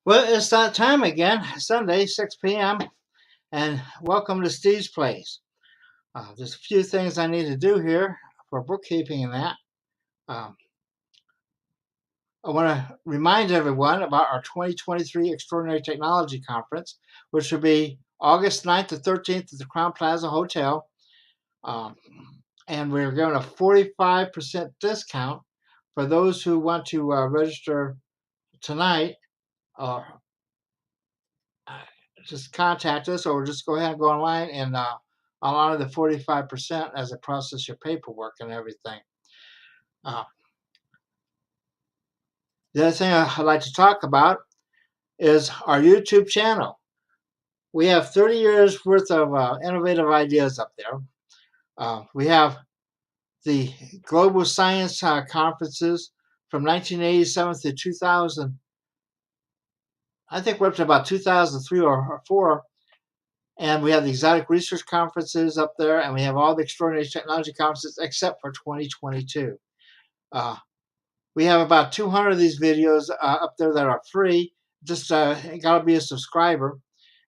Well, it's that time again, Sunday, 6 p.m., and welcome to Steve's Place. There's a few things I need to do here for bookkeeping and that. Um, I want to remind everyone about our 2023 Extraordinary Technology Conference, which will be August 9th to 13th at the Crown Plaza Hotel. Um, and we're giving a 45% discount for those who want to register tonight. Uh, just contact us or just go ahead and go online and I'll honor the 45% as I process your paperwork and everything. Uh, the other thing I'd like to talk about is our YouTube channel. We have 30 years worth of innovative ideas up there. We have the global science conferences from 1987 to 2000. I think we're up to about 2003 or 4. And we have the exotic research conferences up there, and we have all the extraordinary technology conferences except for 2022. We have about 200 of these videos up there that are free. Just got to be a subscriber,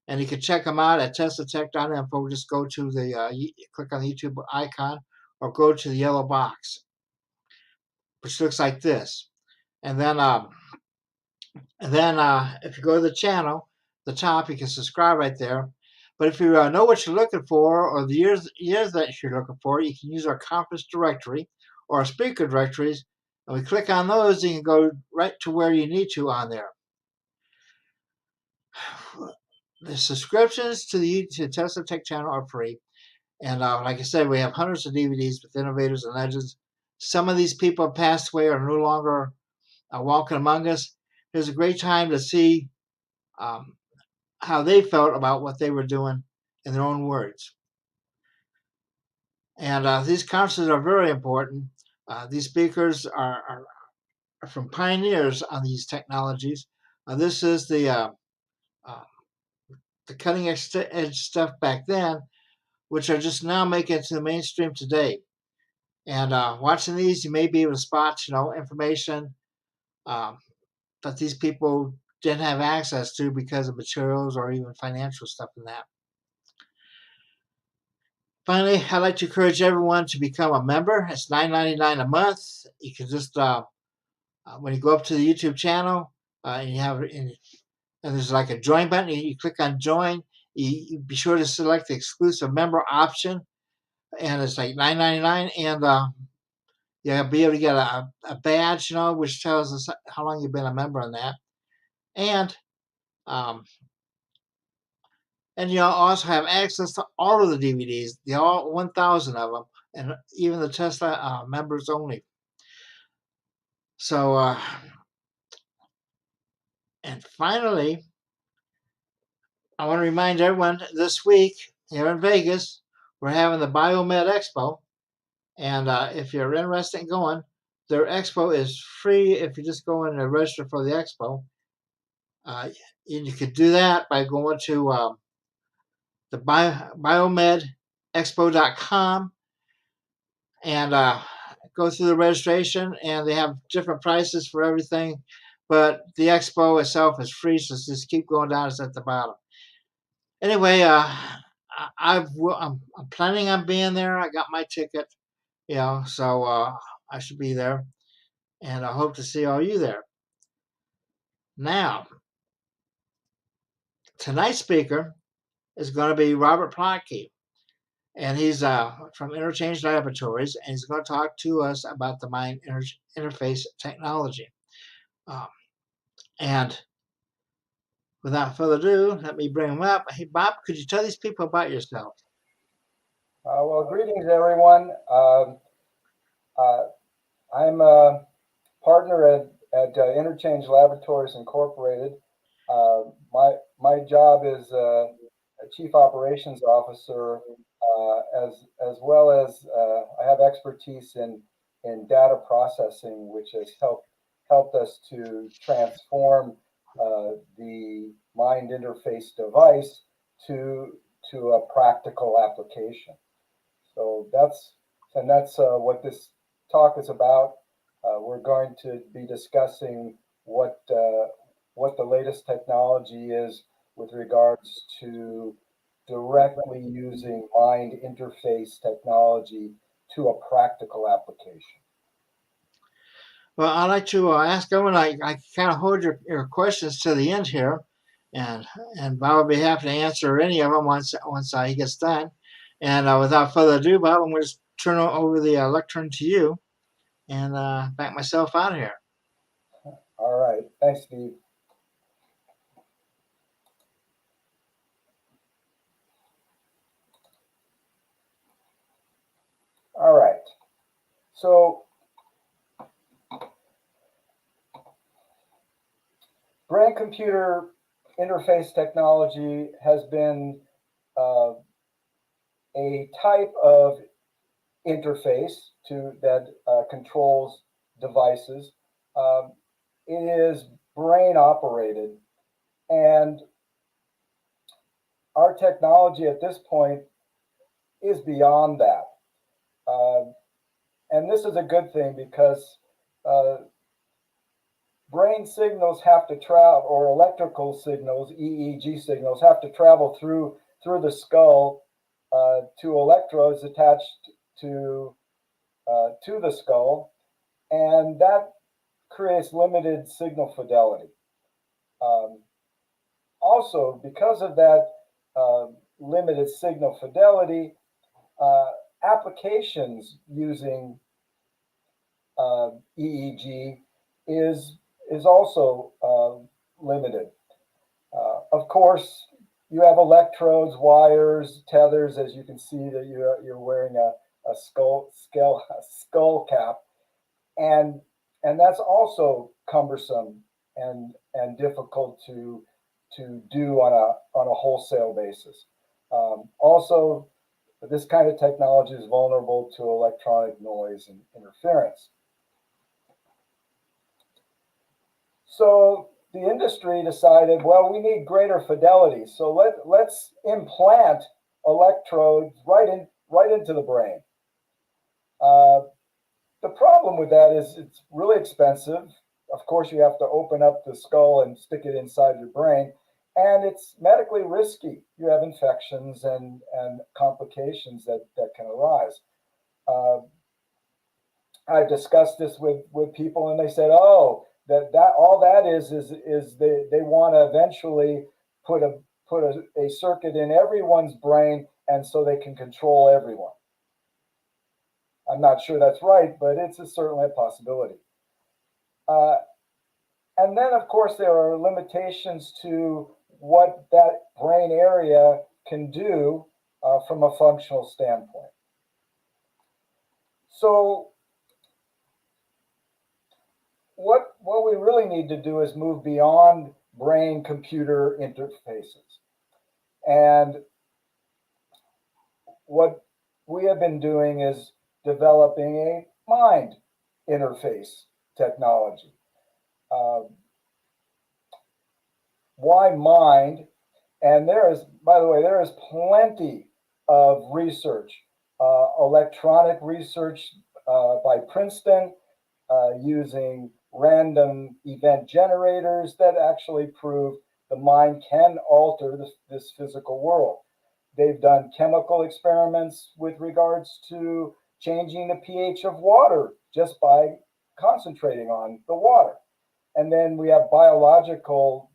and you can check them out at testatech.info. Just go to the click on the YouTube icon, or go to the yellow box, which looks like this. And then if you go to the channel, the top, you can subscribe right there. But if you know what you're looking for or the years that you're looking for, you can use our conference directory or our speaker directories. And we click on those, you can go right to where you need to on there. The subscriptions to the Tesla Tech channel are free. And like I said, we have hundreds of DVDs with innovators and legends. Some of these people have passed away or are no longer walking among us. It's a great time to see how they felt about what they were doing in their own words. And these conferences are very important. These speakers are from pioneers on these technologies. This is the cutting edge stuff back then, which are just now making it to the mainstream today. And watching these, you may be able to spot, information that these people didn't have access to because of materials or even financial stuff in that. Finally, I'd like to encourage everyone to become a member. It's $9.99 a month. You can just when you go up to the YouTube channel and you have and there's like a join button. You click on join. You be sure to select the exclusive member option, and it's like $9.99, and you'll be able to get a badge, which tells us how long you've been a member on that, and you'll also have access to all of the DVDs, all 1,000 of them, and even the Tesla members only. So, and finally, I want to remind everyone this week here in Vegas, we're having the Biomed Expo. And if you're interested in going, their expo is free if you just go in and register for the expo. And you could do that by going to the biomedexpo.com and go through the registration, and they have different prices for everything. But the expo itself is free, so just keep going down. It's at the bottom. Anyway, I'm planning on being there. I got my ticket, so I should be there, and I hope to see all you there. Now, tonight's speaker is going to be Robert Plotke, and he's from Interchange Laboratories, and he's going to talk to us about the mind interface technology. And without further ado, let me bring him up. Hey, Bob, could you tell these people about yourself? Well, greetings, everyone. I'm a partner at Interchange Laboratories Incorporated. My job is a chief operations officer, as well as I have expertise in data processing, which has helped us to transform the mind interface device to a practical application. So that's what this talk is about. We're going to be discussing what what the latest technology is with regards to directly using mind interface technology to a practical application. Well, I'd like to ask Owen, I kind of hold your questions to the end here, and Bob will be happy to answer any of them once he gets done. And without further ado, Bob, I'm going to turn over the lectern to you and back myself out of here. All right. Thanks, Steve. All right. So brain-computer interface technology has been a type of interface that controls devices. Um, it is brain operated, and our technology at this point is beyond that. And this is a good thing because brain signals have to travel, or electrical signals, EEG signals, have to travel through the skull to electrodes attached to the skull, and that creates limited signal fidelity. Also, because of that limited signal fidelity, applications using EEG is also limited. Of course, you have electrodes, wires, tethers, as you can see that you're wearing a skull cap, and that's also cumbersome and difficult to do on a wholesale basis. Also, this kind of technology is vulnerable to electronic noise and interference. So the industry decided, well, we need greater fidelity, so let's implant electrodes right into the brain. The problem with that is it's really expensive. Of course, you have to open up the skull and stick it inside your brain, and it's medically risky. You have infections and complications that can arise. I've discussed this with people, and they said, "Oh, that all that is they want to eventually put a circuit in everyone's brain, and so they can control everyone." I'm not sure that's right, but it's certainly a possibility. And then, of course, there are limitations to what that brain area can do from a functional standpoint. So what we really need to do is move beyond brain-computer interfaces. And what we have been doing is developing a mind interface technology. Why mind? And by the way, there is plenty of research, electronic research by Princeton using random event generators that actually prove the mind can alter this physical world. They've done chemical experiments with regards to changing the pH of water just by concentrating on the water. And then we have biological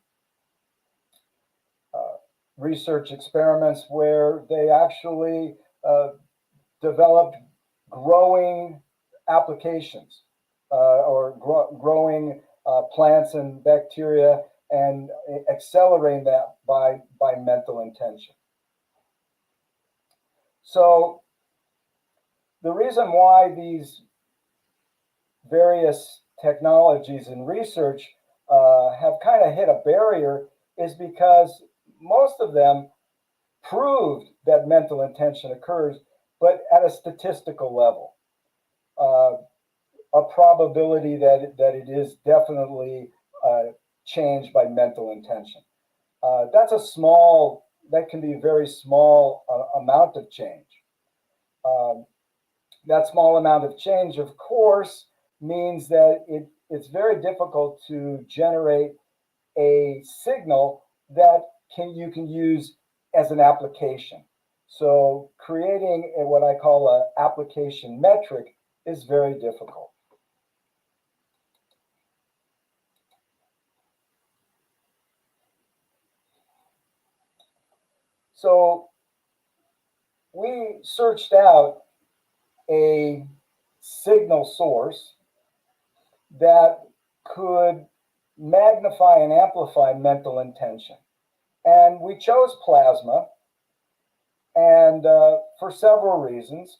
research experiments where they actually developed growing applications or growing plants and bacteria, and accelerating that by mental intention. So the reason why these various technologies and research have kind of hit a barrier is because most of them proved that mental intention occurs, but at a statistical level. A probability that it is definitely changed by mental intention. That can be a very small amount of change. That small amount of change, of course, means that it's very difficult to generate a signal that you can use as an application. So creating what I call an application metric is very difficult. So we searched out a signal source that could magnify and amplify mental intention. And we chose plasma, and for several reasons.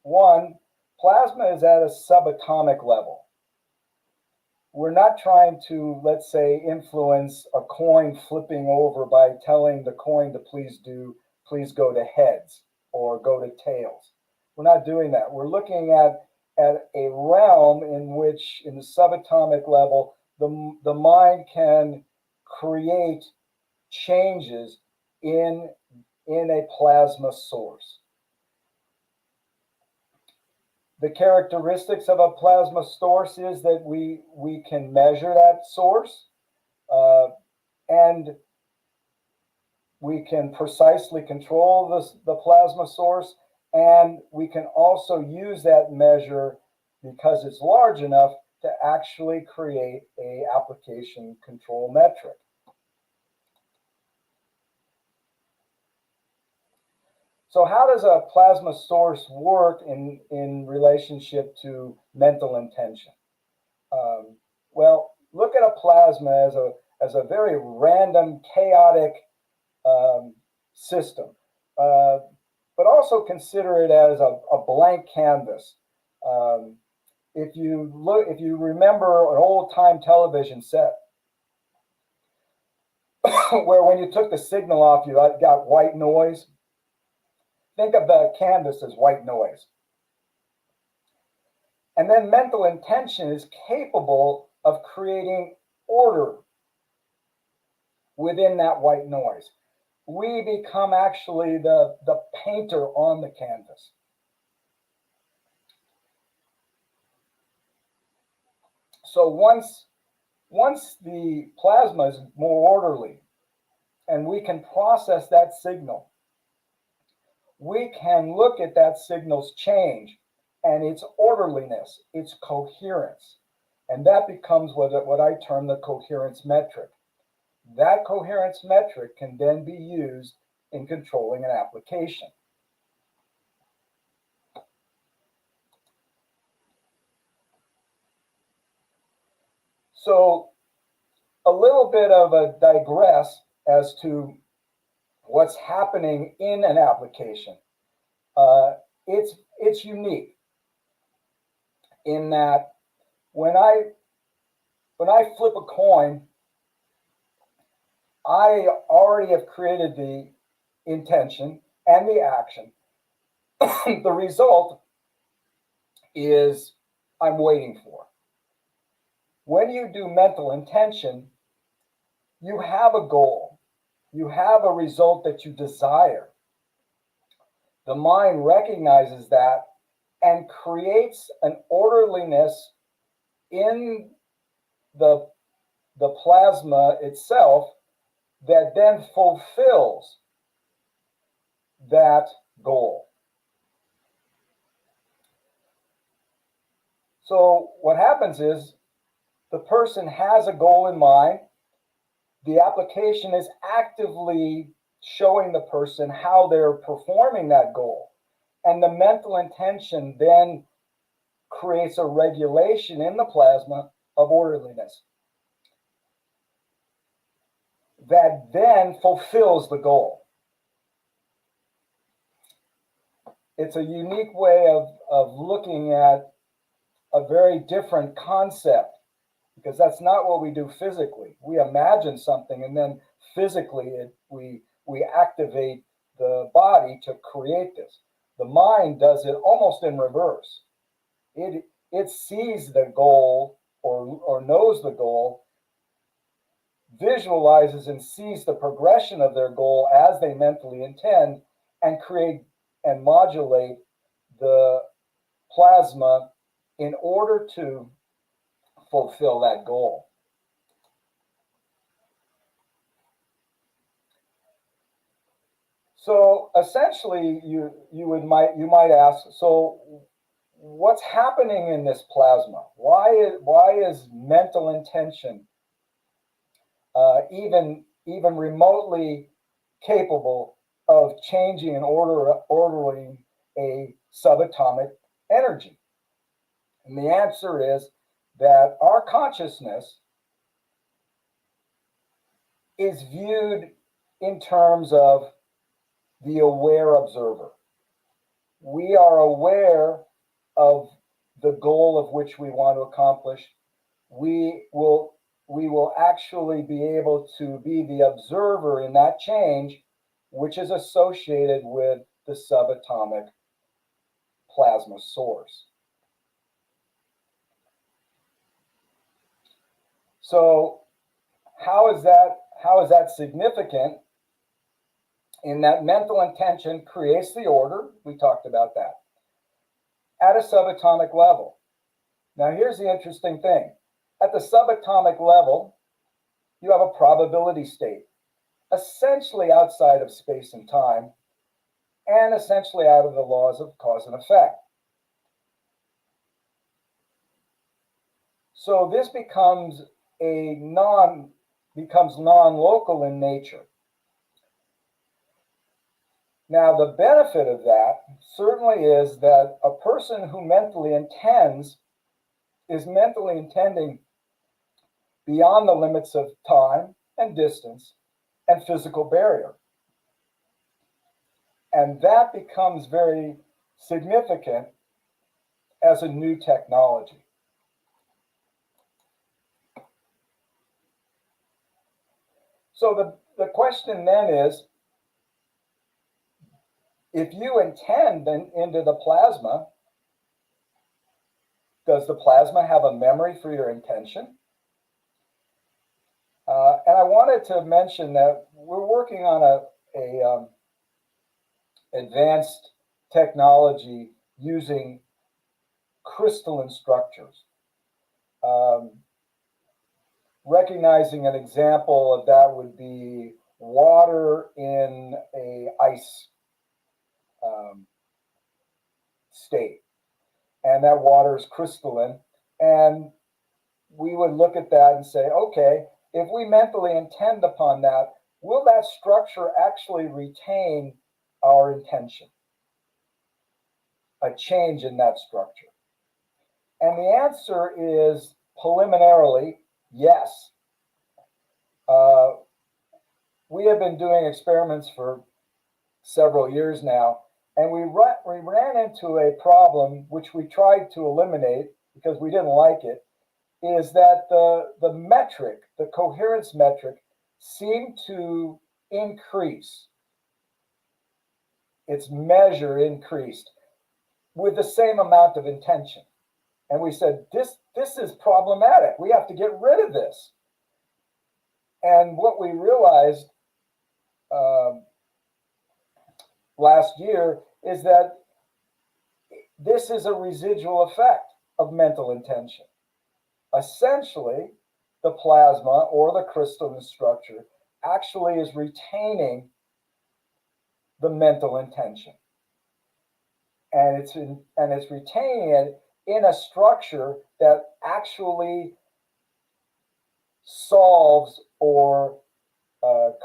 One, plasma is at a subatomic level. We're not trying to, let's say, influence a coin flipping over by telling the coin to please go to heads or go to tails. We're not doing that. We're looking at a realm in which, in the subatomic level, the mind can create changes in a plasma source. The characteristics of a plasma source is that we can measure that source, and we can precisely control the plasma source, and we can also use that measure, because it's large enough, to actually create a application control metric. So how does a plasma source work in relationship to mental intention? Well, look at a plasma as a very random, chaotic system, but also consider it as a blank canvas. If you remember an old-time television set, where when you took the signal off, you got white noise. Think of the canvas as white noise. And then mental intention is capable of creating order within that white noise. We become actually the painter on the canvas. So once the plasma is more orderly and we can process that signal, we can look at that signal's change and its orderliness, its coherence. And that becomes what I term the coherence metric. That coherence metric can then be used in controlling an application. So a little bit of a digress as to what's happening in an application. It's unique in that when I flip a coin, I already have created the intention and the action. The result is I'm waiting for. When you do mental intention, you have a goal. You have a result that you desire. The mind recognizes that and creates an orderliness in the plasma itself that then fulfills that goal. So what happens is the person has a goal in mind. The application is actively showing the person how they're performing that goal. And the mental intention then creates a regulation in the plasma of orderliness that then fulfills the goal. It's a unique way of looking at a very different concept, because that's not what we do physically. We imagine something and then physically we activate the body to create this. The mind does it almost in reverse. It sees the goal or knows the goal, visualizes and sees the progression of their goal as they mentally intend, and create and modulate the plasma in order to fulfill that goal. So essentially, you might ask, so what's happening in this plasma? Why is mental intention even remotely capable of changing and ordering a subatomic energy? And the answer is that our consciousness is viewed in terms of the aware observer. We are aware of the goal of which we want to accomplish. We will actually be able to be the observer in that change, which is associated with the subatomic plasma source. So how is that significant? In that mental intention creates the order. We talked about that at a subatomic level. Now here's the interesting thing. At the subatomic level, you have a probability state, essentially outside of space and time, and essentially out of the laws of cause and effect. So this becomes non-local in nature. Now, the benefit of that certainly is that a person who mentally intends is mentally intending beyond the limits of time and distance and physical barrier. And that becomes very significant as a new technology. So the question then is, if you intend into the plasma, does the plasma have a memory for your intention? And I wanted to mention that we're working on a advanced technology using crystalline structures. Recognizing an example of that would be water in a ice state, and that water is crystalline. And we would look at that and say, okay, if we mentally intend upon that, will that structure actually retain our intention? A change in that structure? And the answer is preliminarily yes. We have been doing experiments for several years now, and we ran into a problem which we tried to eliminate because we didn't like it, is that the metric, the coherence metric, seemed to increase. Its measure increased with the same amount of intention. And we said, this is problematic. We have to get rid of this. And what we realized last year is that this is a residual effect of mental intention. Essentially, the plasma or the crystalline structure actually is retaining the mental intention. And it's retaining it in a structure that actually solves or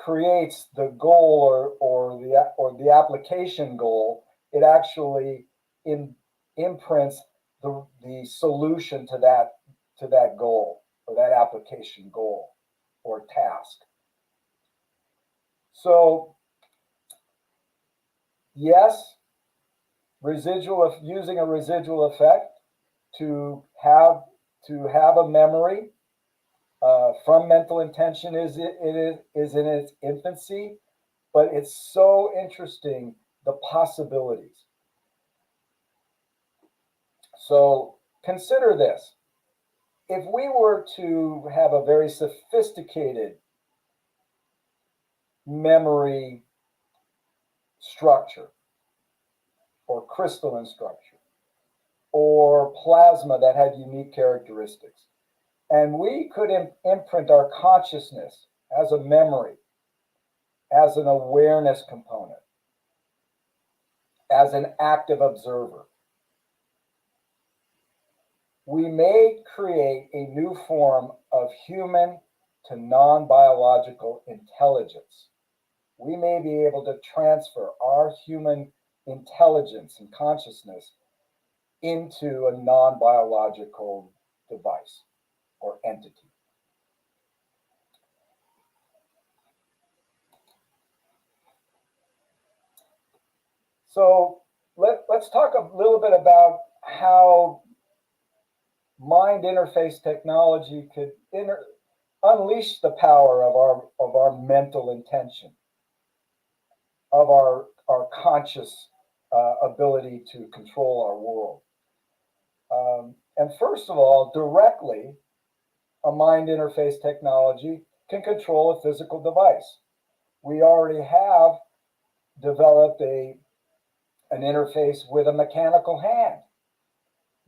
creates the goal or the application goal. It actually imprints the solution to that goal or that application goal or task. So yes, using a residual effect to have a memory from mental intention is in its infancy, but it's so interesting, the possibilities. So consider this. If we were to have a very sophisticated memory structure or crystalline structure or plasma that had unique characteristics, and we could imprint our consciousness as a memory, as an awareness component, as an active observer. We may create a new form of human to non-biological intelligence. We may be able to transfer our human intelligence and consciousness into a non-biological device or entity. So let's talk a little bit about how mind interface technology could unleash the power of our mental intention, of our conscious ability to control our world. And first of all, directly, a mind interface technology can control a physical device. We already have developed an interface with a mechanical hand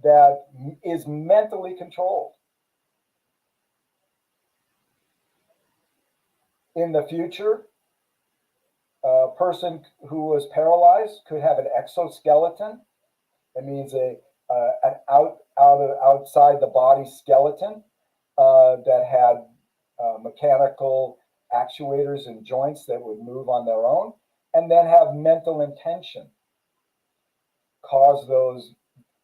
that is mentally controlled. In the future, a person who was paralyzed could have an exoskeleton. That means an outside the body skeleton that had mechanical actuators and joints that would move on their own, and then have mental intention cause those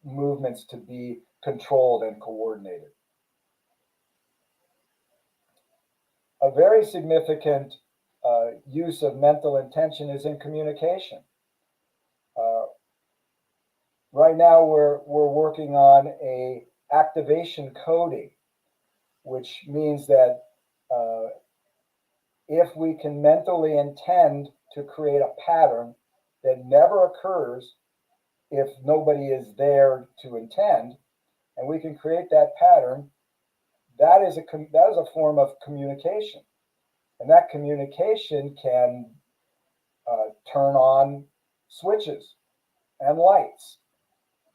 movements to be controlled and coordinated. A very significant use of mental intention is in communication. Right now, we're working on a activation coding, which means that if we can mentally intend to create a pattern that never occurs if nobody is there to intend, and we can create that pattern, that is a form of communication. And that communication can turn on switches and lights,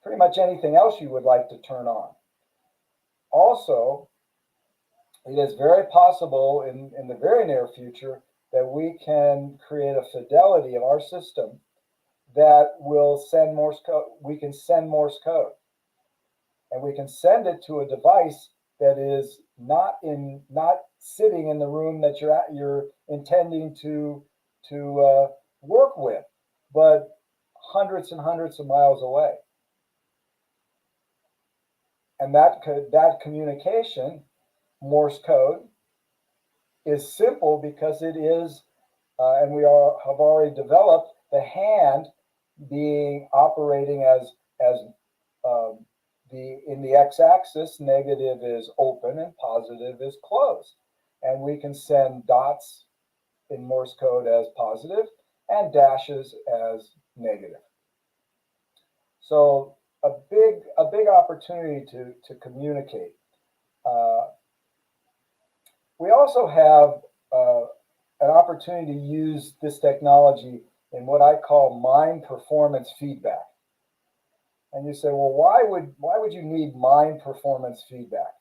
pretty much anything else you would like to turn on. Also, it is very possible in the very near future that we can create a fidelity of our system that will send Morse code. We can send Morse code, and we can send it to a device that is not sitting in the room that you're intending to work with, but hundreds and hundreds of miles away. And that communication, Morse code, is simple because it is, and we have already developed the hand being operating as in the x-axis, negative is open and positive is closed. And we can send dots in Morse code as positive and dashes as negative. So a big opportunity to communicate. We also have an opportunity to use this technology in what I call mind performance feedback. And you say, well, why would you need mind performance feedback?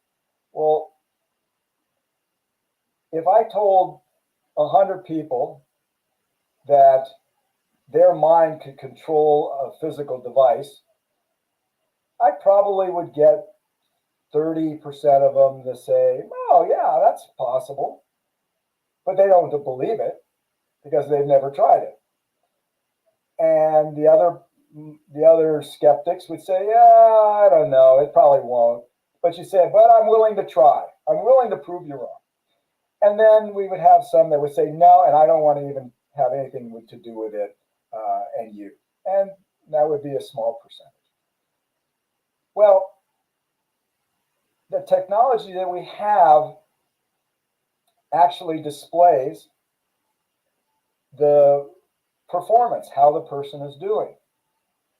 Well, if I told 100 people that their mind could control a physical device, I probably would get 30% of them to say, oh, yeah, that's possible. But they don't believe it because they've never tried it. And the other skeptics would say, yeah, I don't know, it probably won't. But you say, but I'm willing to try. I'm willing to prove you wrong. And then we would have some that would say, no, and I don't want to even have anything to do with it and you. And that would be a small percentage. Well, the technology that we have actually displays the performance, how the person is doing.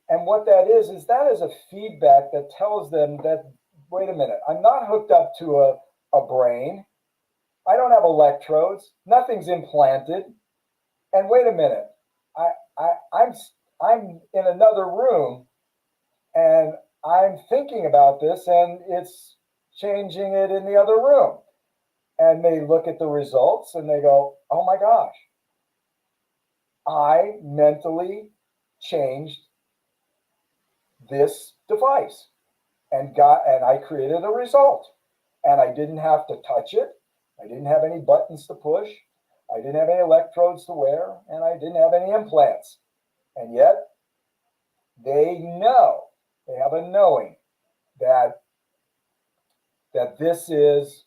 And what that is a feedback that tells them that, wait a minute, I'm not hooked up to a brain. I don't have electrodes. Nothing's implanted. And wait a minute, I'm in another room and I'm thinking about this and it's changing it in the other room. And they look at the results and they go, oh my gosh, I mentally changed this device and I created a result. And I didn't have to touch it. I didn't have any buttons to push. I didn't have any electrodes to wear, and I didn't have any implants. And yet they know, they have a knowing that this is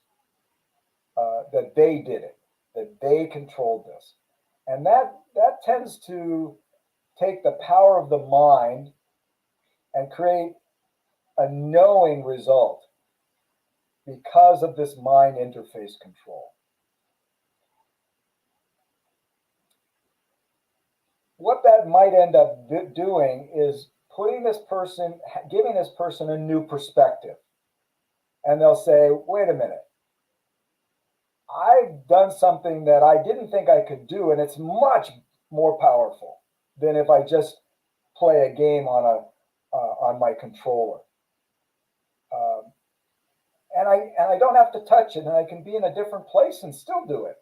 that they did it, that they controlled this. And that tends to take the power of the mind and create a knowing result because of this mind interface control. What that might end up doing is giving this person a new perspective. And they'll say, wait a minute, I've done something that I didn't think I could do, and it's much more powerful than if I just play a game on my controller. And I don't have to touch it, and I can be in a different place and still do it.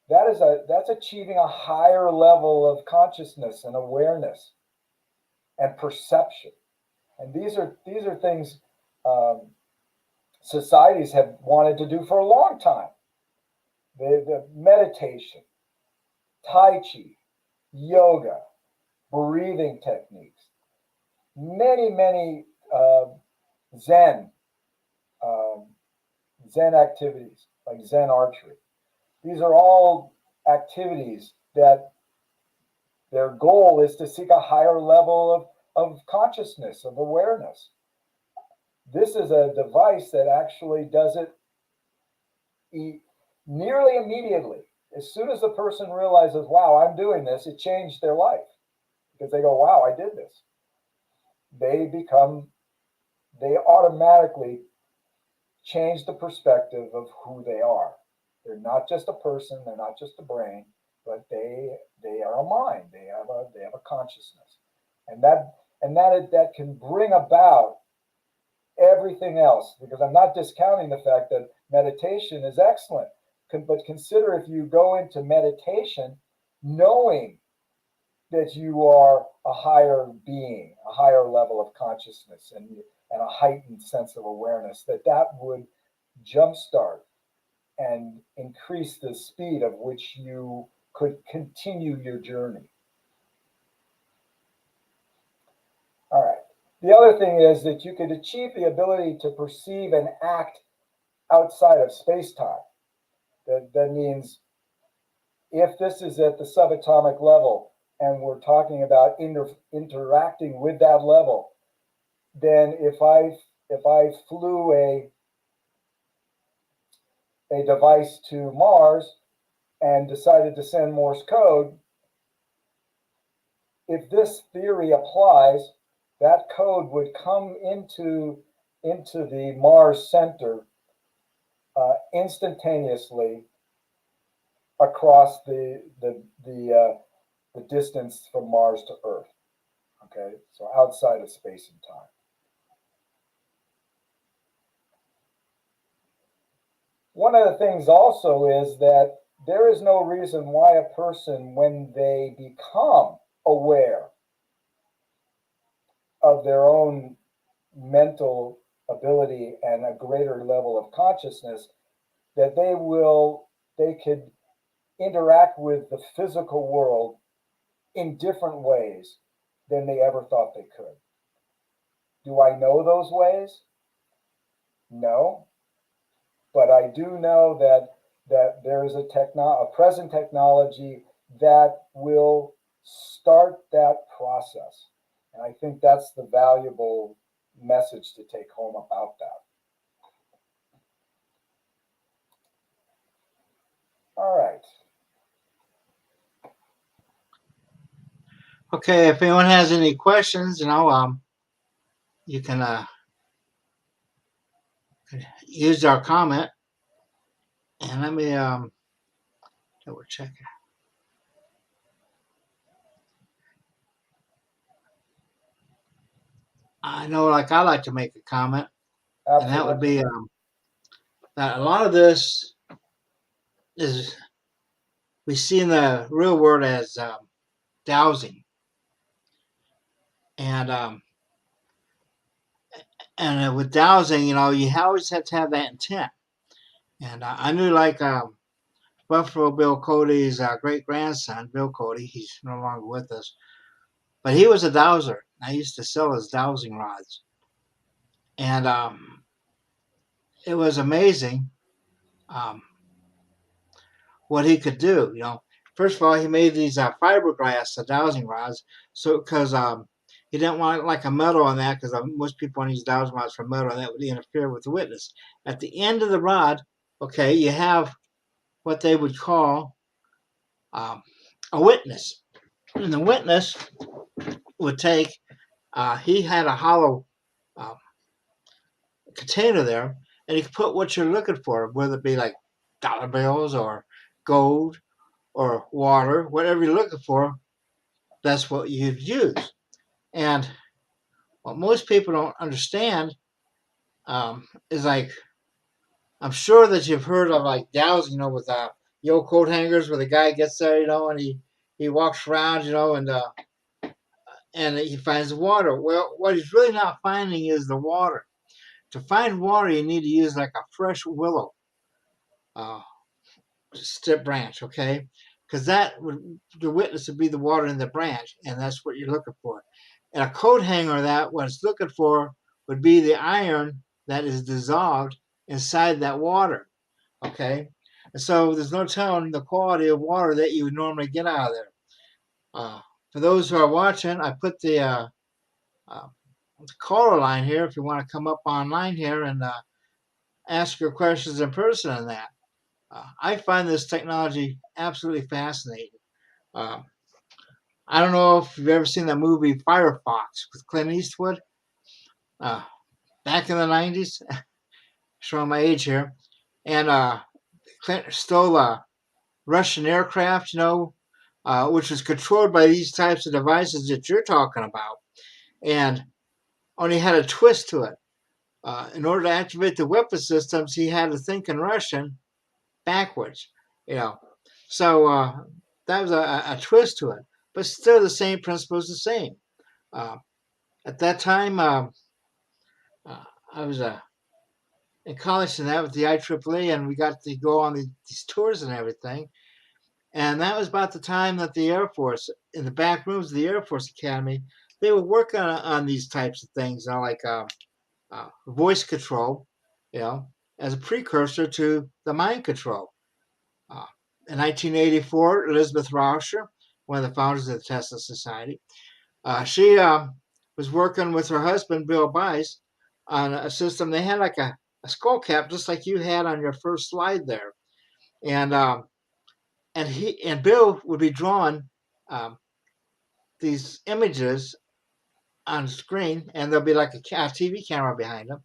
That's achieving a higher level of consciousness and awareness and perception. And these are things societies have wanted to do for a long time. The meditation, Tai Chi, yoga, breathing techniques, many Zen activities like Zen archery. These are all activities that their goal is to seek a higher level of consciousness, of awareness. This is a device that actually does it nearly immediately. As soon as the person realizes, wow, I'm doing this, it changed their life. Because they go, wow, I did this. They automatically change the perspective of who they are. They're not just a person, they're not just a brain, but they are a mind. They have a consciousness. And that can bring about everything else, because I'm not discounting the fact that meditation is excellent. But consider if you go into meditation knowing that you are a higher being, a higher level of consciousness, and a heightened sense of awareness, that would jumpstart and increase the speed of which you could continue your journey. All right. The other thing is that you could achieve the ability to perceive and act outside of space-time. That means if this is at the subatomic level and we're talking about interacting with that level, then if I flew a device to Mars and decided to send Morse code, if this theory applies, that code would come into the Mars center instantaneously across the distance from Mars to Earth. Okay, so outside of space and time. One of the things also is that there is no reason why a person, when they become aware of their own mental ability and a greater level of consciousness, that they could interact with the physical world in different ways than they ever thought they could. Do I know those ways? No. But I do know that there is a present technology that will start that process. And I think that's the valuable message to take home about that. All right. Okay, if anyone has any questions, you can use our comment. And let me double check it. I know, like, I like to make a comment, Absolutely. and that would be that a lot of this is we see in the real world as dowsing. And with dowsing, you know, you always have to have that intent. And I knew like Buffalo Bill Cody's great grandson, Bill Cody, he's no longer with us, but he was a dowser. I used to sell his dowsing rods. And it was amazing um, what he could do. You know, first of all, he made these fiberglass dowsing rods, so because he didn't want like a metal on that, because most people want to use dowsing rods for metal, and that would interfere with the witness. At the end of the rod, okay, you have what they would call um, a witness, and the witness would take. He had a hollow uh, container there, and you could put what you're looking for, whether it be like dollar bills or gold or water, whatever you're looking for, that's what you'd use. And what most people don't understand is like, I'm sure that you've heard of like dowsing, you know, with the old coat hangers where the guy gets there, you know, and he walks around, you know, and he finds the water. Well, what he's really not finding is the water. To find water, you need to use like a fresh willow uh, strip branch, okay? Because that would the witness would be the water in the branch, and that's what you're looking for. And a coat hanger, that what it's looking for would be the iron that is dissolved inside that water, okay? And so there's no telling the quality of water that you would normally get out of there. Uh, for those who are watching, I put uh, the caller line here if you want to come up online here and ask your questions in person on that. I find this technology absolutely fascinating. Um, I don't know if you've ever seen the movie Firefox with Clint Eastwood uh, back in the 90s, showing my age here. And Clint stole a Russian aircraft, you know, which was controlled by these types of devices that you're talking about, and only had a twist to it. In order to activate the weapon systems, he had to think in Russian backwards, you know. So that was a twist to it, but still the same principle is the same. Uh, at that time, uh, I was in college and that with the IEEE, and we got to go on these tours and everything. And that was about the time that the Air Force, in the back rooms of the Air Force Academy, they were working on these types of things, you know, like voice control, you know, as a precursor to the mind control. Uh, in 1984, Elizabeth Rauscher, one of the founders of the Tesla Society, she was working with her husband, Bill Bice, on a system. They had like a skull cap, just like you had on your first slide there. And Bill would be drawing um, these images on the screen, and there'll be like a TV camera behind them.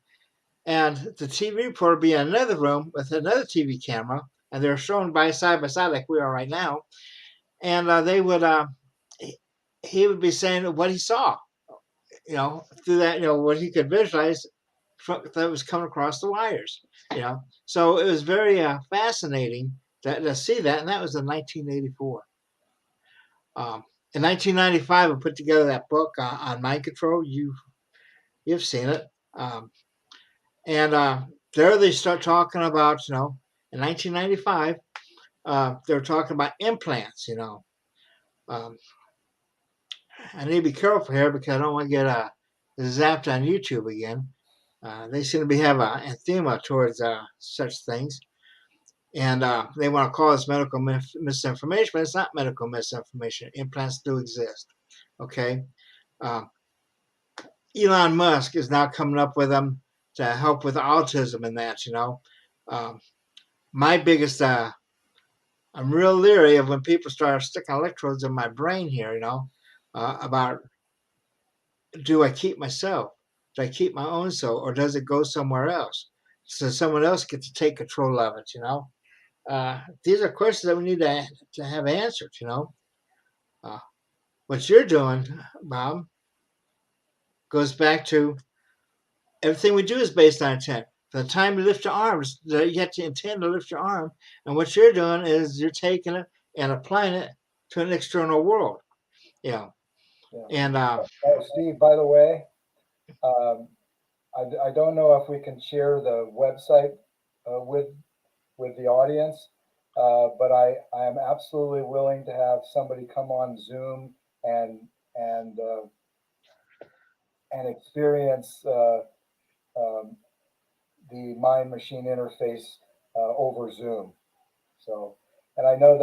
And the TV reporter would be in another room with another TV camera, and they're shown by side like we are right now. And they would, he would be saying what he saw, you know, through that, you know, what he could visualize that was coming across the wires, you know. So it was very fascinating to see that, and that was in 1984. In 1995, I put together that book on mind control. You've seen it, and there they start talking about, you know, in 1995, they're talking about implants. You know, um, I need to be careful here because I don't want to get zapped on YouTube again. They seem to be have an anathema towards such things, and they want to call this medical misinformation, but it's not medical misinformation. Implants do exist. Okay, uh, Elon Musk is now coming up with them to help with autism and that. You know, um, my biggest I'm real leery of when people start sticking electrodes in my brain here. You know, about do I keep myself? Do I keep my own soul, or does it go somewhere else? So someone else gets to take control of it. You know, these are questions that we need to have answered. You know, uh, what you're doing, Bob, goes back to everything we do is based on intent. From the time you lift your arms, you have to intend to lift your arm, and what you're doing is you're taking it and applying it to an external world. You know, Yeah. And Oh, Steve, by the way, um, I don't know if we can share the website with the audience, but I am absolutely willing to have somebody come on Zoom and and uh, and experience um, the mind machine interface over Zoom. So, and I know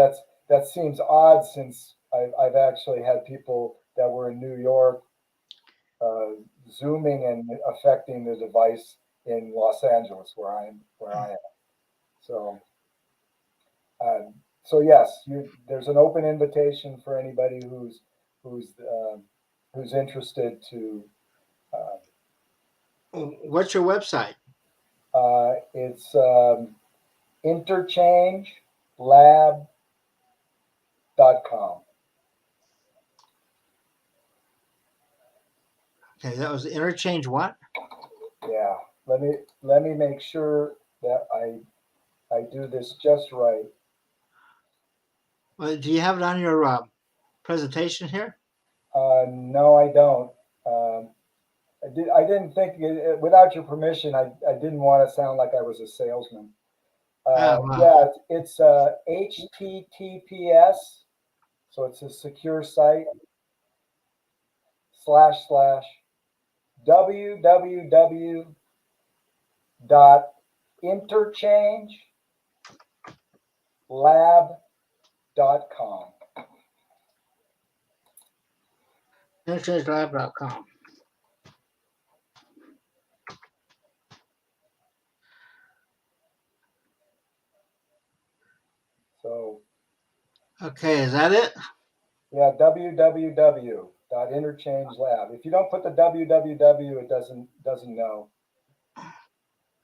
that seems odd since I've actually had people that were in New York uh, zooming and affecting the device in Los Angeles, where I am. So, um, so yes, there's an open invitation for anybody who's uh, who's interested to. Uh, what's your website? it's interchangelab.com. Okay, that was Interchange what? Yeah, let me make sure that I do this just right. Well, do you have it on your presentation here? No, I don't. I didn't think without your permission. I didn't want to sound like I was a salesman. Well, Yeah, it's HTTPS, so it's a secure site slash slash www dot interchangelab.com. interchangelab.com. So Okay, is that it? yeah, www.interchangelab. If you don't put the www, it doesn't know.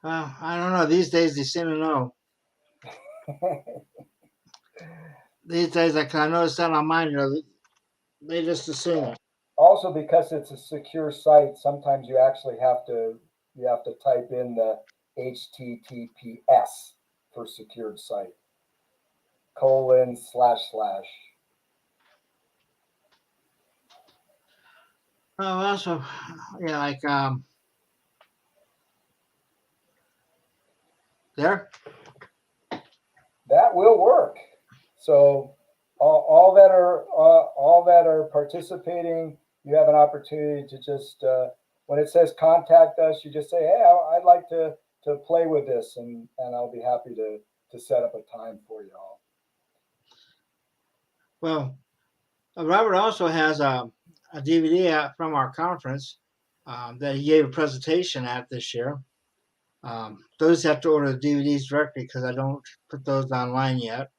I don't know. These days they seem to know. These days, I noticed that on mine, they just assume it. Also, because it's a secure site, sometimes you have to type in the HTTPS for secured site colon slash slash. Oh, also, yeah, like there. That will work. So all that are participating, you have an opportunity to just when it says contact us, you just say, hey, I'd like to play with this, and I'll be happy to set up a time for you all. Well, Robert also has a DVD out from our conference that he gave a presentation at this year. Those have to order the DVDs directly because I don't put those online yet.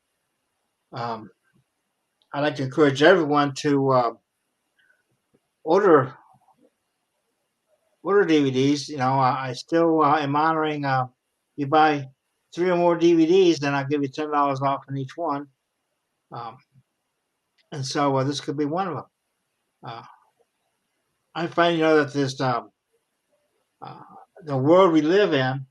Um, I'd like to encourage everyone to order DVDs. I still am honoring. You buy 3 or more DVDs, then I'll give you $10 off on each one. Um, and so this could be one of them. Uh, I find that this uh, the world we live in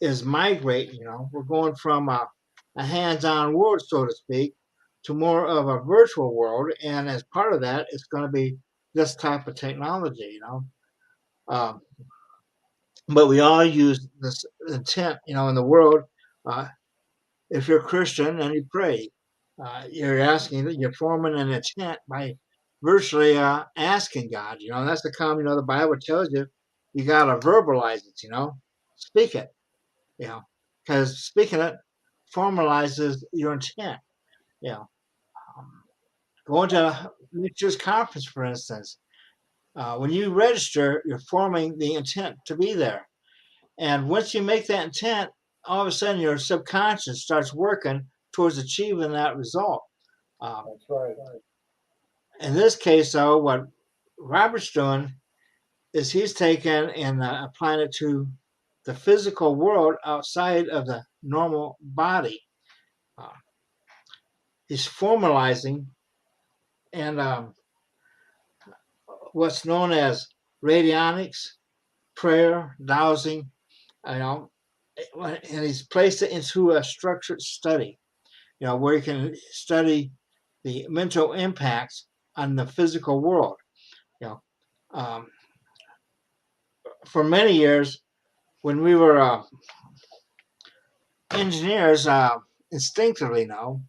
is migrating. We're going from a hands-on world, so to speak, to more of a virtual world, and as part of that, it's going to be this type of technology. Um, but we all use this intent, in the world. Uh, if you're a Christian and you pray, you're forming an intent by virtually asking God. That's the common. The Bible tells you you got to verbalize it. Speak it. You know, because speaking it formalizes your intent. You know, um, going to next year's conference, for instance, when you register, you're forming the intent to be there. And once you make that intent, all of a sudden your subconscious starts working towards achieving that result. Um, That's right. in this case, though, what Robert's doing is he's taking and applying it to the physical world outside of the normal body. Uh, he's formalizing and what's known as radionics, prayer, dowsing, you know, and he's placed it into a structured study, where you can study the mental impacts on the physical world. Um, for many years, when we were engineers, instinctively know,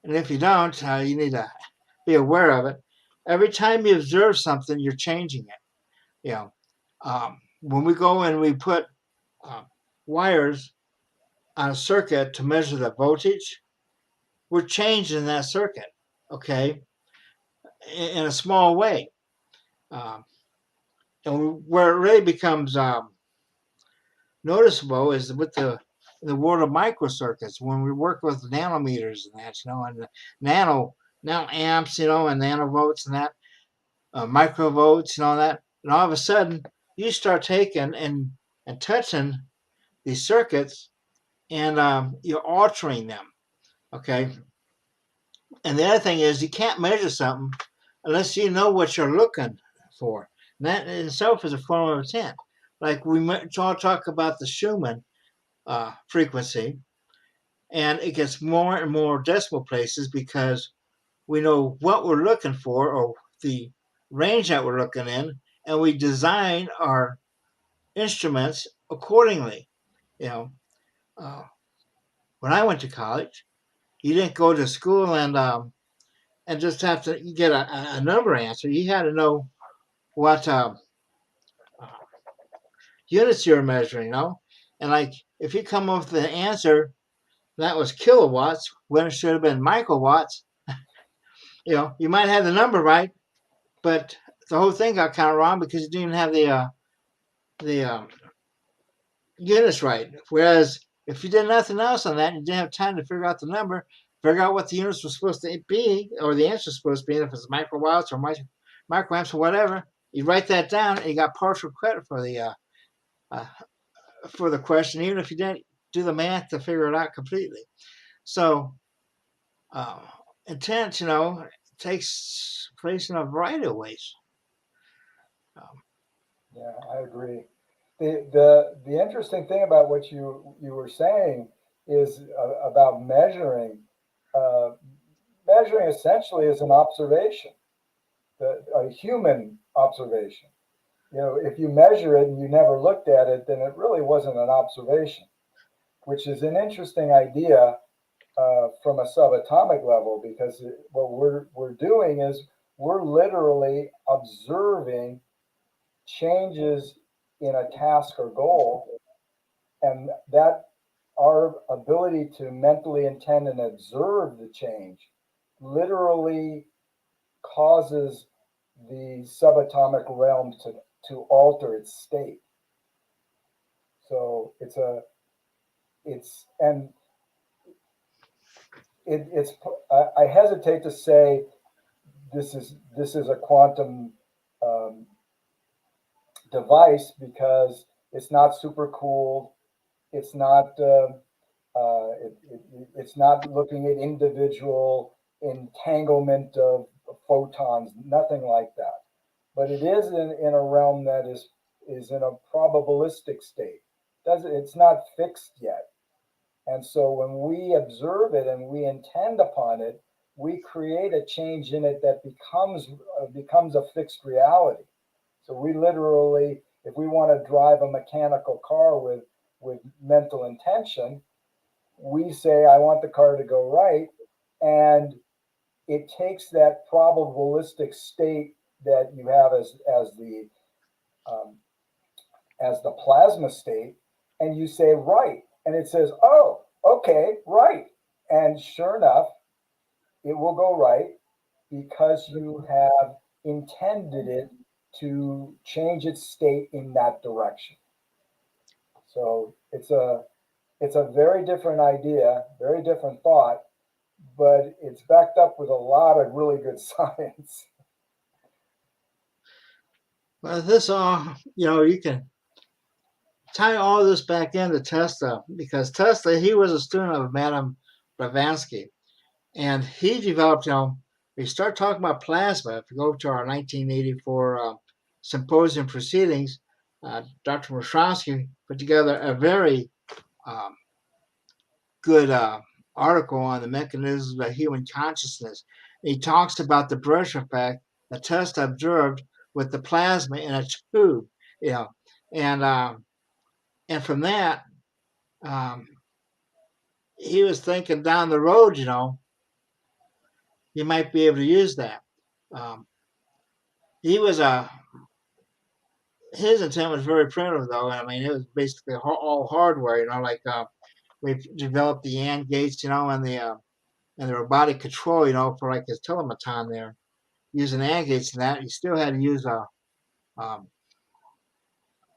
and if you don't, you need to be aware of it. Every time you observe something, you're changing it. You know, when we go and we put uh, wires on a circuit to measure the voltage, we're changing that circuit, okay, in a small way. Um, and where it really becomes noticeable is with the world of microcircuits when we work with nanometers and that, and nano amps, and nanovolts and that, microvolts and all that, and all of a sudden you start taking and touching these circuits and you're altering them, okay. And the other thing is you can't measure something unless you know what you're looking for. And that in itself is a form of intent. Like we all talk about the Schumann frequency, and it gets more and more decimal places because we know what we're looking for or the range that we're looking in, and we design our instruments accordingly. You know, uh, when I went to college, you didn't go to school and just have to get a number answer. You had to know what units you're measuring, and like if you come up with an answer that was kilowatts when it should have been microwatts, you might have the number right, but the whole thing got kind of wrong because you didn't have the units right. Whereas if you did nothing else on that, and you didn't have time to figure out the number, figure out what the units were supposed to be, or the answer was supposed to be, if it's microwatts or microamps or whatever, you write that down, and you got partial credit uh, for the question, even if you didn't do the math to figure it out completely. So uh, intent, takes place in a variety of ways. Um, Yeah, I agree. The interesting thing about what you were saying is about measuring. Uh, Measuring essentially is an observation, a human observation. If you measure it and you never looked at it, then it really wasn't an observation, which is an interesting idea from a subatomic level, because what we're doing is we're literally observing changes in a task or goal, and that our ability to mentally intend and observe the change literally causes the subatomic realm to alter its state. So it's and it's I hesitate to say this is a quantum um, device, because it's not super cooled. It's not it's not looking at individual entanglement of photons, nothing like that. But it is in a realm that is in a probabilistic state. It's not fixed yet. And so when we observe it and we intend upon it, we create a change in it that becomes a fixed reality. So we literally, if we want to drive a mechanical car with mental intention, we say, I want the car to go right. And it takes that probabilistic state that you have um, as the plasma state, and you say right, and it says, oh, okay, right. And sure enough, it will go right because you have intended it to change its state in that direction. So it's a very different idea, very different thought, but it's backed up with a lot of really good science. Well, this all, you can tie all this back into Tesla because Tesla, he was a student of Madame Blavatsky, and he developed, we start talking about plasma. If you go to our 1984 symposium proceedings, Dr. Moshrovsky put together a very um, good article on the mechanisms of human consciousness. He talks about the brush effect that Tesla observed with the plasma in a tube, you know, and from that, um, he was thinking down the road, you know, you might be able to use that. Um, he was his intent was very primitive, though. I mean, it was basically all hardware, you know, like we've developed the AND gates, you know, and the robotic control, you know, for like his telematon there, using AND gates and that. You still had to use um,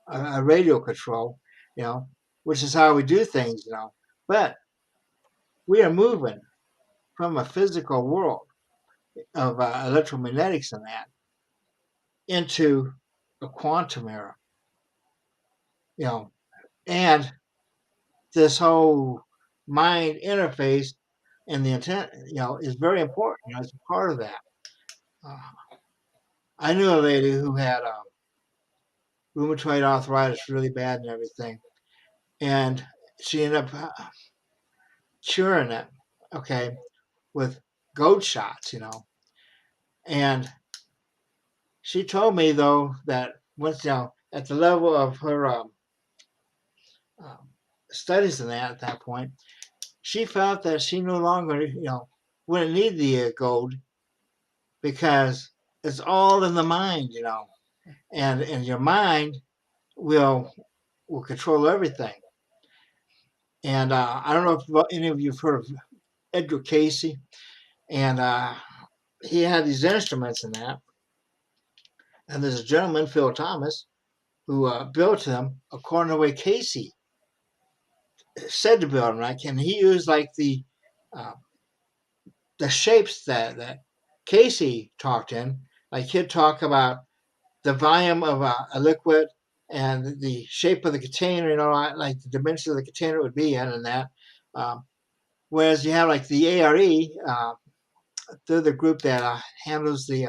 a radio control, you know, which is how we do things, you know. But we are moving from a physical world of electromagnetics and that into a quantum era, you know, and this whole mind interface and the intent, you know, is very important. You know, it's a part of that. Uh, I knew a lady who had rheumatoid arthritis really bad and everything, and she ended up curing it, okay, with goat shots, you know. And she told me though that once, you know, at the level of her um, studies in that at that point, she felt that she no longer, you know, wouldn't need the gold because it's all in the mind, you know, and your mind will control everything. And I don't know if any of you have heard of Edgar Casey, and he had these instruments in that. And there's a gentleman, Phil Thomas, who built them according to the way Casey said to build them, right? And he used like uh, the shapes that Casey talked in. Like he'd talk about the volume of a liquid and the shape of the container, you know, like the dimensions of the container it would be in, and that. Um, Whereas you have like the ARE, they're the group that handles the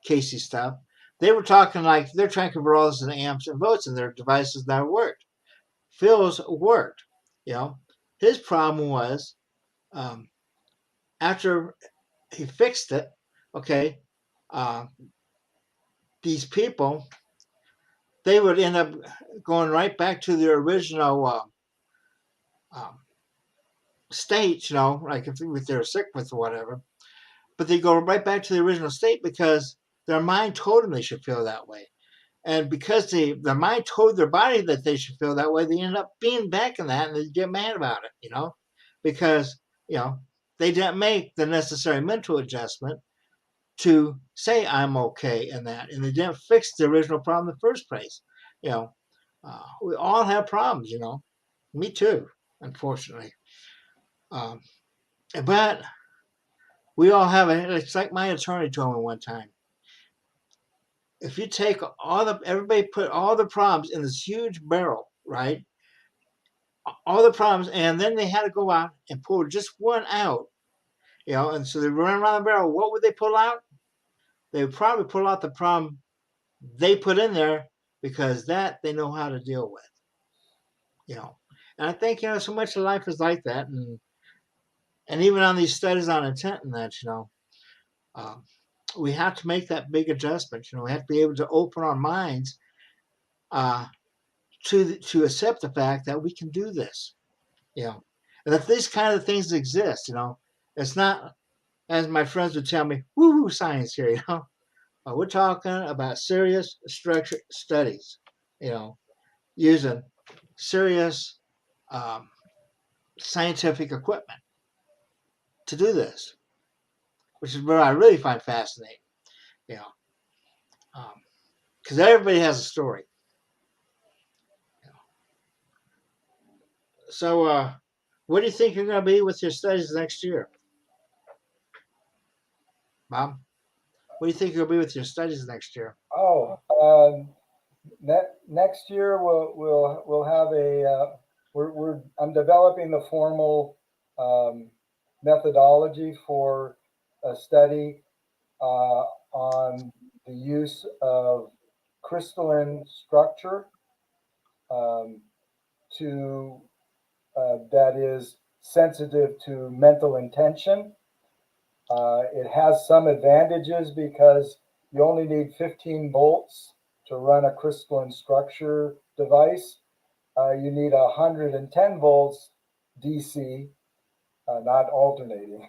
Casey stuff. They were talking like they're trying to convert all this into amps and volts, and their devices never worked. Phil's worked. You know, his problem was um, after he fixed it. Okay, uh, these people they would end up going right back to their original um, state. You know, like if they're sick with or whatever, but they go right back to the original state because their mind told them they should feel that way. And because their mind told their body that they should feel that way, they end up being back in that and they get mad about it, you know, because, you know, they didn't make the necessary mental adjustment to say, I'm okay in that. And they didn't fix the original problem in the first place. You know, we all have problems, you know, me too, unfortunately. Um, but we all have it. It's like my attorney told me one time. If you take everybody put all the problems in this huge barrel, right? All the problems, and then they had to go out and pull just one out, you know, and so they run around the barrel. What would they pull out? They would probably pull out the problem they put in there because that they know how to deal with, you know. And I think, you know, so much of life is like that, and even on these studies on intent and that, you know, um, we have to make that big adjustment. You know, we have to be able to open our minds uh, to accept the fact that we can do this, you know, and that these kind of things exist. You know, it's not, as my friends would tell me, woo-woo science here, you know. We're talking about serious structured studies, you know, using serious um, scientific equipment to do this, which is what I really find fascinating, you know, because everybody has a story. You know. So, what do you think you're going to be with your studies next year, Bob? What do you think you'll be with your studies next year? Oh, next year we'll have a I'm developing the formal um, methodology for a study on the use of crystalline structure um, to that is sensitive to mental intention. It has some advantages because you only need 15 volts to run a crystalline structure device. You need 110 volts DC, not alternating,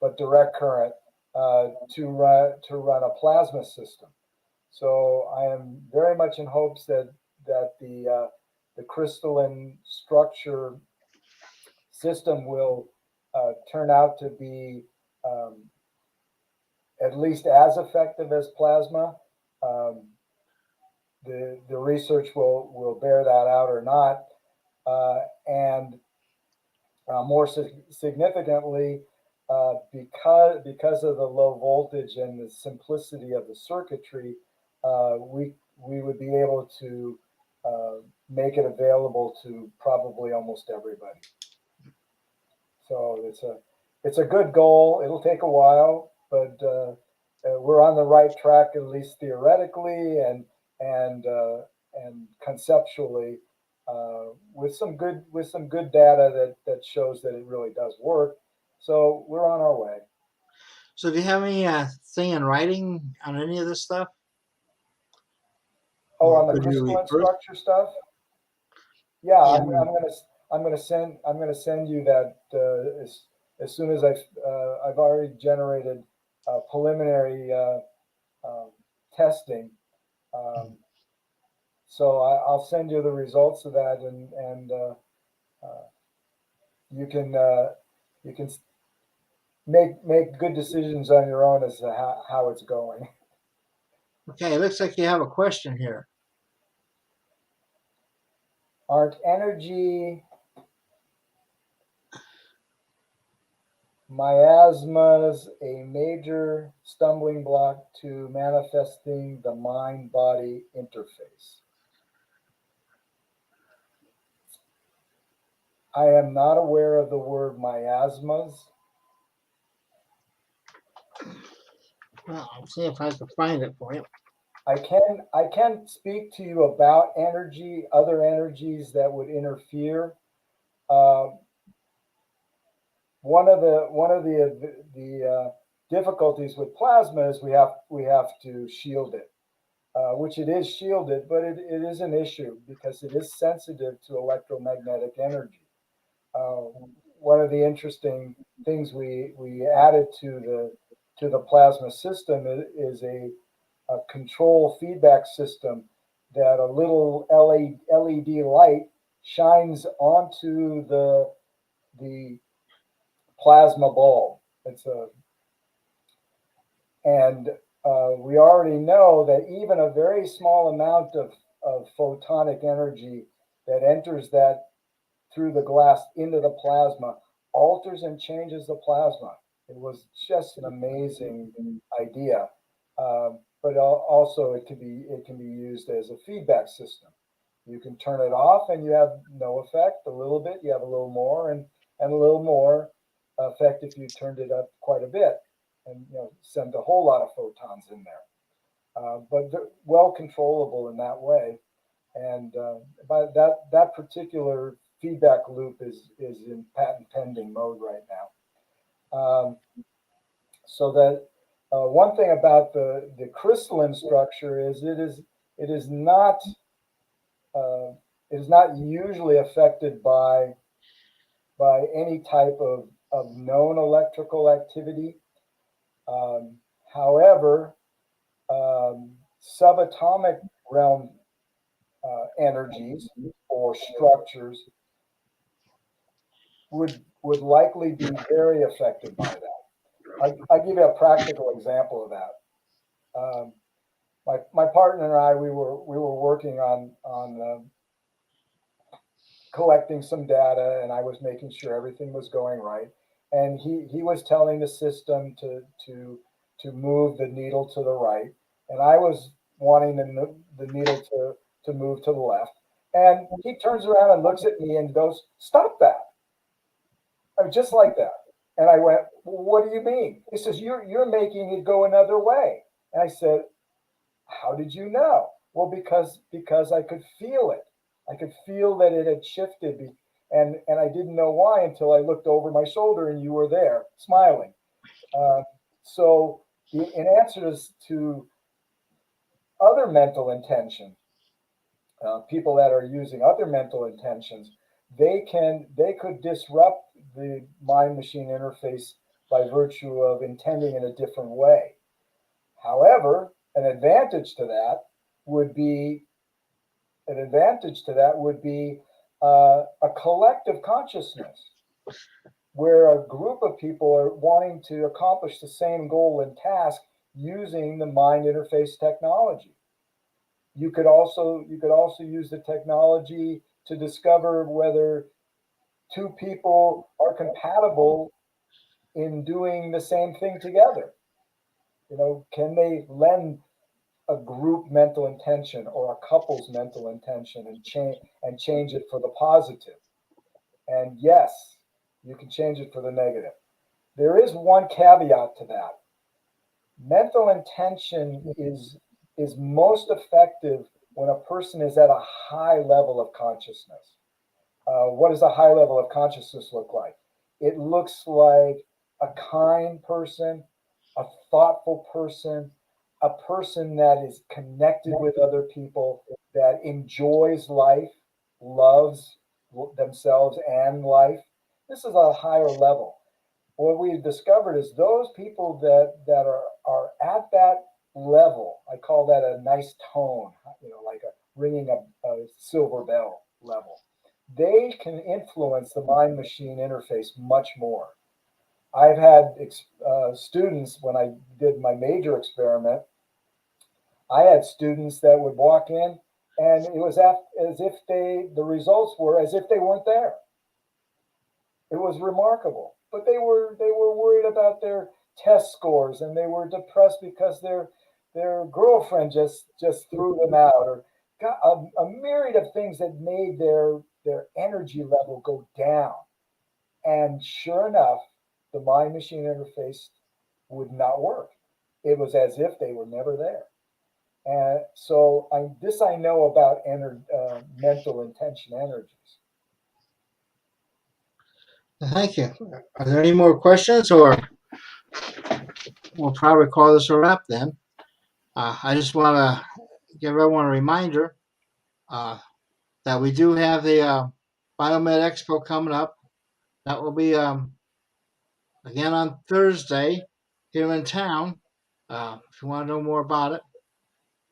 but direct current to run a plasma system. So I am very much in hopes that the crystalline structure system will turn out to be at least as effective as plasma. Um, the research will bear that out or not, and more significantly, because of the low voltage and the simplicity of the circuitry, we would be able to make it available to probably almost everybody. So it's a good goal. It'll take a while, but we're on the right track, at least theoretically and conceptually, with some good data that shows that it really does work. So we're on our way. So, do you have any thing in writing on any of this stuff? Oh, Or on the could you crystalline refer? structure stuff? Yeah, Yeah. I'm gonna send you that as soon as I've already generated preliminary testing. Um, so I'll send you the results of that, and you can you can make good decisions on your own as to how it's going. Okay, it looks like you have a question here. Aren't energy miasmas a major stumbling block to manifesting the mind-body interface? I am not aware of the word miasmas. Well, I'll see if I can find it for you. I can speak to you about energy, other energies that would interfere. Uh, one of the difficulties with plasma is we have to shield it, which it is shielded, but it is an issue because it is sensitive to electromagnetic energy. Uh, One of the interesting things we added to the plasma system is a control feedback system that a little LED light shines onto the plasma bulb. It's a and we already know that even a very small amount of photonic energy that enters that through the glass into the plasma alters and changes the plasma. It was just an amazing idea. But also it can be used as a feedback system. You can turn it off and you have no effect. A little bit, you have a little more, and a little more effect if you turned it up quite a bit, and send a whole lot of photons in there. But well controllable in that way. And but that particular feedback loop is in patent pending mode right now. So that one thing about the crystalline structure is it is not uh, it is not usually affected by any type of known electrical activity. However, subatomic realm energies or structures would likely be very affected by that. I'll give you a practical example of that. My partner and I we were working on collecting some data, and I was making sure everything was going right. And he was telling the system to move the needle to the right, and I was wanting the needle to move to the left. And he turns around and looks at me and goes, "Stop that!" Just like that. And I went, "Well, what do you mean?" He says, "You're making it go another way." And I said, "How did you know?" "Well, because I could feel it. I could feel that it had shifted, and I didn't know why until I looked over my shoulder and you were there, smiling." Uh, so in answer to other mental intention, people that are using other mental intentions, they could disrupt the mind machine interface by virtue of intending in a different way. However, would be an advantage to that would be a collective consciousness where a group of people are wanting to accomplish the same goal and task using the mind interface technology. You could also use the technology to discover whether two people are compatible in doing the same thing together. Can they lend a group mental intention or a couple's mental intention and change it for the positive? And yes, you can change it for the negative. There is one caveat to that. Mental intention is most effective when a person is at a high level of consciousness. What does a high level of consciousness look like? It looks like a kind person, a thoughtful person, a person that is connected with other people, that enjoys life, loves themselves and life. This is a higher level. What we've discovered is those people that are at that level. I call that a nice tone, like a ringing a silver bell level. They can influence the mind machine interface much more. I've had students, when I did my major experiment, I had students that would walk in and it was as if the results were as if they weren't there. It was remarkable. But they were worried about their test scores, and they were depressed because their girlfriend just threw them out, or got a myriad of things that made their energy level go down. And sure enough, the mind machine interface would not work. It was as if they were never there. And so I know about mental intention energies. Thank you. Are there any more questions, or we'll probably call this a wrap then? I just want to give everyone a reminder uh, that we do have the Biomed Expo coming up. That will be again on Thursday here in town. If you want to know more about it,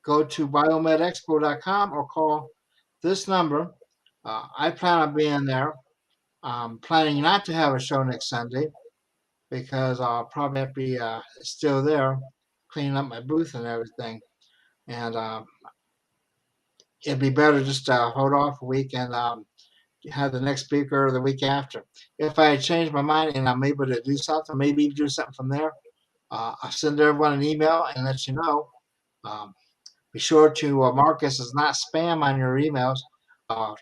go to biomedexpo.com or call this number. I plan on being there. I'm planning not to have a show next Sunday because I'll probably have to be still there cleaning up my booth and everything. And it'd be better just to hold off a week and have the next speaker the week after. If I change my mind and I'm able to do something, maybe do something from there, I'll send everyone an email and let you know. Um, be sure to mark this as not spam on your emails.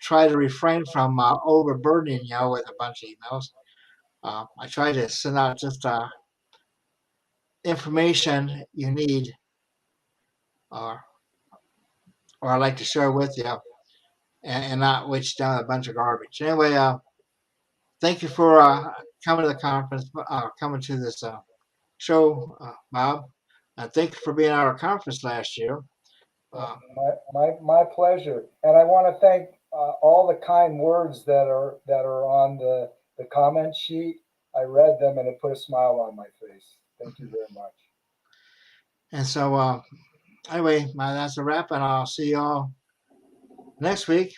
Try to refrain from overburdening you with a bunch of emails. I try to send out just information you need or I like to share with you and not witch down a bunch of garbage. Anyway, thank you for coming to the conference, coming to this show, Bob. Thank you for being at our conference last year. Well, Um, my pleasure, and I want to thank all the kind words that are on the comment sheet. I read them, and it put a smile on my face. Thank you very much. and so, anyway, that's a wrap, and I'll see y'all next week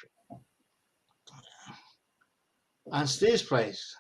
on Steve's Place.